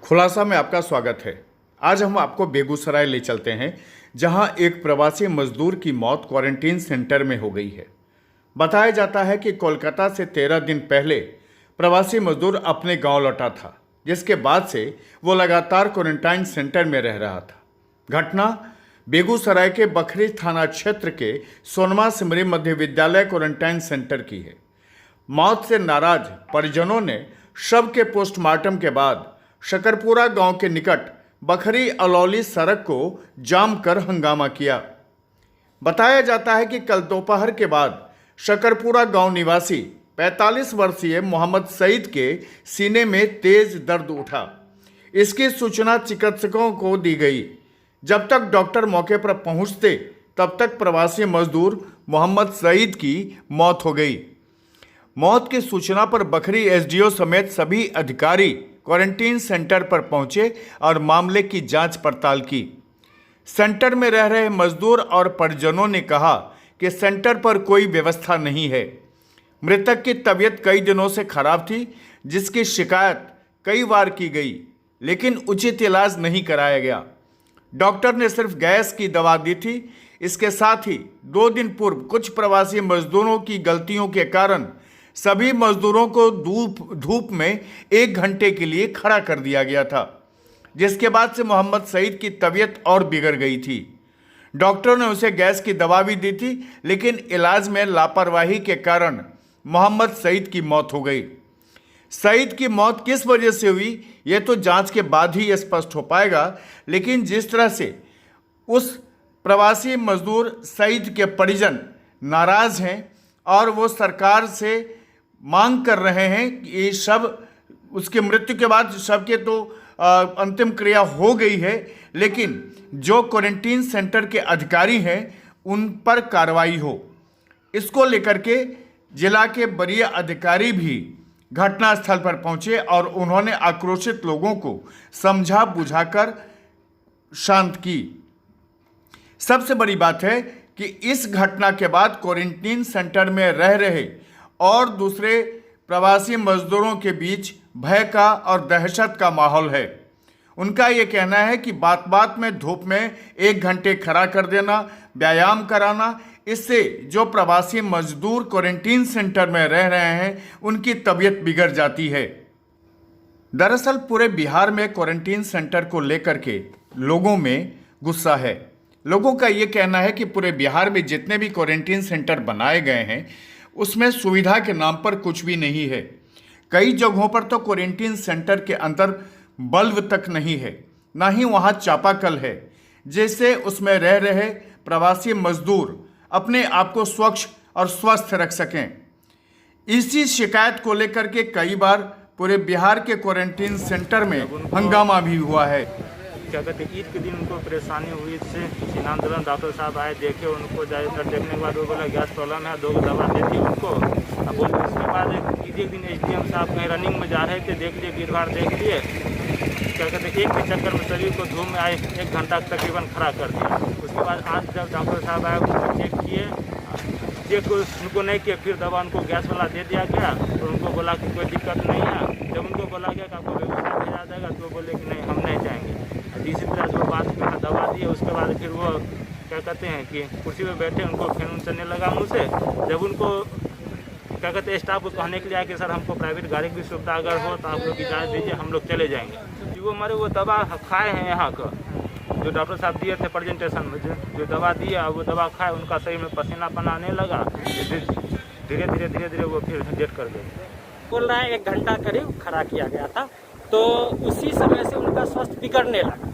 खुलासा में आपका स्वागत है। आज हम आपको बेगूसराय ले चलते हैं, जहां एक प्रवासी मजदूर की मौत क्वारंटीन सेंटर में हो गई है। बताया जाता है कि कोलकाता से 13 दिन पहले प्रवासी मजदूर अपने गांव लौटा था, जिसके बाद से वो लगातार क्वारंटाइन सेंटर में रह रहा था। घटना बेगूसराय के बखरी थाना क्षेत्र के सोनमा सिमरी मध्य विद्यालय क्वारंटाइन सेंटर की है। मौत से नाराज परिजनों ने शव के पोस्टमार्टम के बाद शकरपुरा गांव के निकट बखरी अलौली सड़क को जाम कर हंगामा किया। बताया जाता है कि कल दोपहर के बाद शकरपुरा गांव निवासी 45 वर्षीय मोहम्मद सईद के सीने में तेज दर्द उठा। इसकी सूचना चिकित्सकों को दी गई। जब तक डॉक्टर मौके पर पहुंचते तब तक प्रवासी मजदूर मोहम्मद सईद की मौत हो गई। मौत की सूचना पर बखरी एसडीओ समेत सभी अधिकारी क्वारंटीन सेंटर पर पहुंचे और मामले की जांच पड़ताल की। सेंटर में रह रहे मजदूर और परिजनों ने कहा कि सेंटर पर कोई व्यवस्था नहीं है। मृतक की तबीयत कई दिनों से खराब थी, जिसकी शिकायत कई बार की गई, लेकिन उचित इलाज नहीं कराया गया। डॉक्टर ने सिर्फ गैस की दवा दी थी। इसके साथ ही 2 दिन पूर्व कुछ प्रवासी मजदूरों की गलतियों के कारण सभी मजदूरों को धूप में 1 घंटे के लिए खड़ा कर दिया गया था, जिसके बाद से मोहम्मद सईद की तबीयत और बिगड़ गई थी। डॉक्टरों ने उसे गैस की दवा भी दी थी, लेकिन इलाज में लापरवाही के कारण मोहम्मद सईद की मौत हो गई। सईद की मौत किस वजह से हुई, यह तो जांच के बाद ही स्पष्ट हो पाएगा, लेकिन जिस तरह से उस प्रवासी मजदूर सईद के परिजन नाराज हैं और वो सरकार से मांग कर रहे हैं कि शव, उसकी मृत्यु के बाद शव के तो अंतिम क्रिया हो गई है, लेकिन जो क्वारंटीन सेंटर के अधिकारी हैं उन पर कार्रवाई हो। इसको लेकर के जिला के वरीय अधिकारी भी घटनास्थल पर पहुंचे और उन्होंने आक्रोशित लोगों को समझा बुझाकर शांत की। सबसे बड़ी बात है कि इस घटना के बाद क्वारंटीन सेंटर में रह रहे और दूसरे प्रवासी मजदूरों के बीच भय का और दहशत का माहौल है। उनका ये कहना है कि बात बात में धूप में 1 घंटे खड़ा कर देना, व्यायाम कराना, इससे जो प्रवासी मजदूर क्वारंटीन सेंटर में रह रहे हैं उनकी तबीयत बिगड़ जाती है। दरअसल पूरे बिहार में क्वारंटीन सेंटर को लेकर के लोगों में गुस्सा है। लोगों का ये कहना है कि पूरे बिहार में जितने भी क्वारंटीन सेंटर बनाए गए हैं उसमें सुविधा के नाम पर कुछ भी नहीं है। कई जगहों पर तो क्वारंटीन सेंटर के अंदर बल्ब तक नहीं है, ना ही वहाँ चापाकल है, जिससे उसमें रह रहे प्रवासी मजदूर अपने आप को स्वच्छ और स्वस्थ रख सकें। इसी शिकायत को लेकर के कई बार पूरे बिहार के क्वारंटीन सेंटर में हंगामा भी हुआ है। क्या कहते ईद के दिन उनको परेशानी हुई, इससे आंदोलन डॉक्टर साहब आए, देखे उनको, ज़्यादातर देखने के बाद वो बोला गैस प्रॉब्लम है, 2 दवा दे दी उनको। अब बोल इसके बाद ईद एक दिन एसडीएम साहब कहीं रनिंग में जा रहे थे, देख लिए, भीड़ भाड़ देख लिए, क्या कहते एक के चक्कर में शरीर को धूप में आए 1 घंटा तकरीबन खड़ा कर दिया। उसके बाद आज जब डॉक्टर साहब आए उनको चेक किए, चेक उनको नहीं किया, फिर दवा उनको गैस वाला दे दिया गया तो उनको बोला कि कोई दिक्कत नहीं है। जब उनको बोला गया कि आपको बेगूसराय भेजा जाएगा तो वो बोले कि नहीं, हम नहीं जाएंगे। इसी तरह से वो बात में दवा दी। उसके बाद फिर वो क्या कहते हैं कि कुर्सी पे बैठे, उनको खून चलने लगा मुँह से। जब उनको क्या कहते हैं स्टाफ को कहने के लिए आया कि सर हमको प्राइवेट गाड़ी की सुविधा अगर हो तो आप लोग इजाज़त दीजिए, हम लोग चले जाएंगे। वो हमारे वो दवा खाए हैं यहाँ का, जो डॉक्टर साहब दिए थे प्रेजेंटेशन में, जो दवा दिया वो दवा खाए, उनका शरीर में पसीना आने लगा। धीरे धीरे वो फिर डेथ कर गए। बोल रहा है 1 घंटा करीब खड़ा किया गया था, तो उसी समय से उनका स्वास्थ्य बिगड़ने लगा।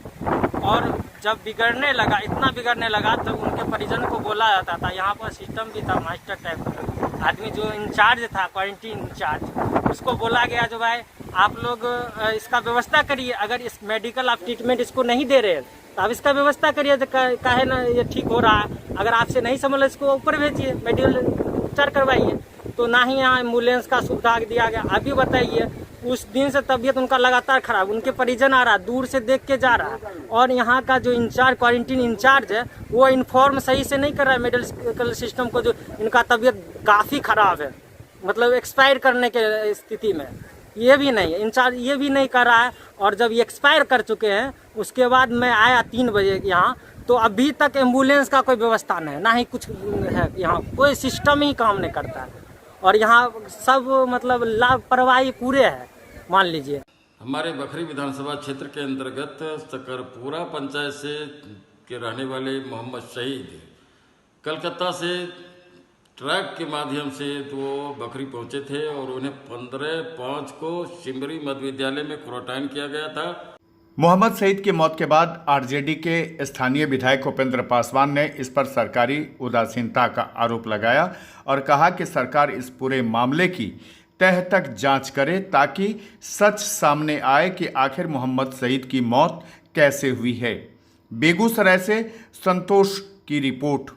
और जब बिगड़ने लगा, इतना बिगड़ने लगा तो उनके परिजन को बोला जाता था, यहाँ पर सिस्टम भी था, मास्टर टाइप का आदमी जो इंचार्ज था, क्वारंटीन इंचार्ज, उसको बोला गया जो भाई आप लोग इसका व्यवस्था करिए, अगर इस मेडिकल आप ट्रीटमेंट इसको नहीं दे रहे हैं तो आप इसका व्यवस्था करिए, काहे ना ये ठीक हो रहा है, अगर आपसे नहीं समझ इसको ऊपर भेजिए, मेडिकल उपचार करवाइए। तो ना ही यहाँ एम्बुलेंस का सुविधा दिया गया। अभी बताइए, उस दिन से तबीयत उनका लगातार खराब, उनके परिजन आ रहा, दूर से देख के जा रहा, और यहाँ का जो इंचार्ज, क्वारंटीन इंचार्ज है, वो इन्फॉर्म सही से नहीं कर रहा है मेडिकल सिस्टम को, जो इनका तबीयत काफ़ी खराब है, मतलब एक्सपायर करने के स्थिति में। ये भी नहीं, इंचार्ज ये भी नहीं कर रहा है। और जब ये एक्सपायर कर चुके हैं उसके बाद मैं आया 3 बजे यहाँ, तो अभी तक एम्बुलेंस का कोई व्यवस्था नहीं है, ना ही कुछ है, यहाँ कोई सिस्टम ही काम नहीं करता है। और यहाँ सब मतलब लापरवाही पूरे है, मान लीजिए। हमारे बखरी विधानसभा क्षेत्र के अंतर्गत सकरपुरा पंचायत से के रहने वाले मोहम्मद शहीद कलकत्ता से ट्रक के माध्यम से वो बखरी पहुंचे थे और उन्हें 15/5 को सिमरी मध्य विद्यालय में क्वारंटाइन किया गया था। मोहम्मद सईद की मौत के बाद आरजेडी के स्थानीय विधायक उपेंद्र पासवान ने इस पर सरकारी उदासीनता का आरोप लगाया और कहा कि सरकार इस पूरे मामले की तह तक जांच करे ताकि सच सामने आए कि आखिर मोहम्मद सईद की मौत कैसे हुई है। बेगूसराय से संतोष की रिपोर्ट।